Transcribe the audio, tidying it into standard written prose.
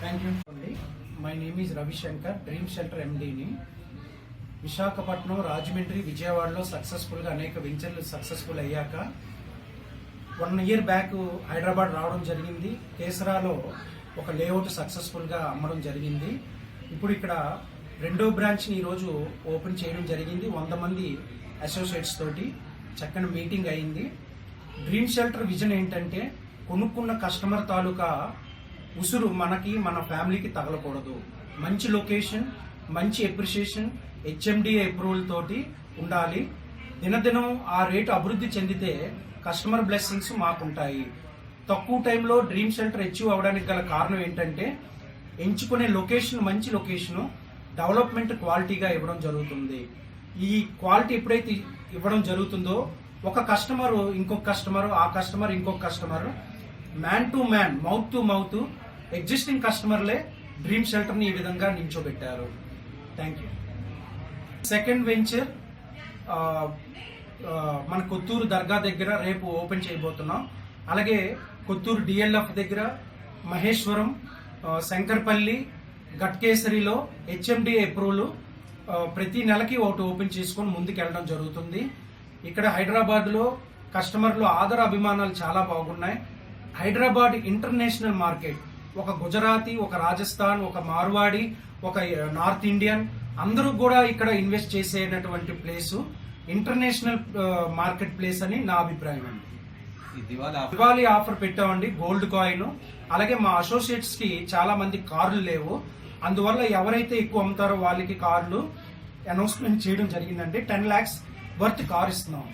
Thank you అండి. My name is Ravishankar, dream shelter ఎండీని. విశాఖపట్నం, రాజమండ్రి, విజయవాడలో సక్సెస్ఫుల్గా అనేక వెంచర్లు సక్సెస్ఫుల్ అయ్యాక 1 year బ్యాక్ హైదరాబాద్ రావడం జరిగింది. కేసరాలో ఒక లేఅవుట్ సక్సెస్ఫుల్గా అమ్మడం జరిగింది. ఇప్పుడు ఇక్కడ 2వ బ్రాంచ్ని ఈరోజు ఓపెన్ చేయడం జరిగింది. 100 మంది అసోసియేట్స్ తోటి చక్కని మీటింగ్ అయింది. డ్రీమ్ షెల్టర్ విజన్ ఏంటంటే కొనుక్కున్న కస్టమర్ తాలూకా ఉసురు మనకి, మన ఫ్యామిలీకి తగలకూడదు. మంచి లొకేషన్, మంచి అప్రిషియేషన్, హెచ్ఎండిఏ అప్రూవల్ తోటి ఉండాలి. దినదినం ఆ రేటు అభివృద్ధి చెందితే కస్టమర్ బ్లెస్సింగ్స్ మాకుంటాయి. తక్కువ టైంలో డ్రీమ్ షెల్టర్ అచీవ్ అవడానికి గల కారణం ఏంటంటే ఎంచుకునే లొకేషన్ మంచి లొకేషను, డెవలప్మెంట్ క్వాలిటీగా ఇవ్వడం జరుగుతుంది. ఈ క్వాలిటీ ఎప్పుడైతే ఇవ్వడం జరుగుతుందో ఒక కస్టమర్ ఇంకొక కస్టమర్, ఆ కస్టమర్ ఇంకొక customer, man to man, mouth to mouth existing కస్టమర్లే డ్రీమ్ షెల్టర్ని ఈ విధంగా నిల్చోబెట్టారు. Thank you. సెకండ్ వెంచర్ మన కొత్తూరు దర్గా దగ్గర రేపు ఓపెన్ చేయబోతున్నాం. అలాగే కొత్తూరు డిఎల్ఎఫ్ దగ్గర, మహేశ్వరం, శంకర్పల్లి, గట్కేసరిలో హెచ్ఎండిఏ అప్రూవల్ ప్రతి నెలకి ఒకటి ఓపెన్ చేసుకొని ముందుకెళ్ళడం జరుగుతుంది. ఇక్కడ హైదరాబాద్లో కస్టమర్లు ఆదర అభిమానాలు చాలా బాగున్నాయి. హైదరాబాద్ ఇంటర్నేషనల్ మార్కెట్, ఒక గుజరాతీ, ఒక రాజస్థాన్, ఒక మార్వాడి, ఒక నార్త్ ఇండియన్ అందరూ కూడా ఇక్కడ ఇన్వెస్ట్ చేసేటటువంటి ప్లేసు, ఇంటర్నేషనల్ మార్కెట్ ప్లేస్ అని నా అభిప్రాయం అండి. దివాళీ ఆఫర్ పెట్టామండి, గోల్డ్ కాయిన్. అలాగే మా అసోసియేట్స్ కి చాలా మంది కార్లు లేవు, అందువల్ల ఎవరైతే ఎక్కువ అమ్ముతారో వాళ్ళకి కార్లు అనౌన్స్మెంట్ చేయడం జరిగిందండి. 10 lakhs వర్త్ కార్ ఇస్తున్నాం.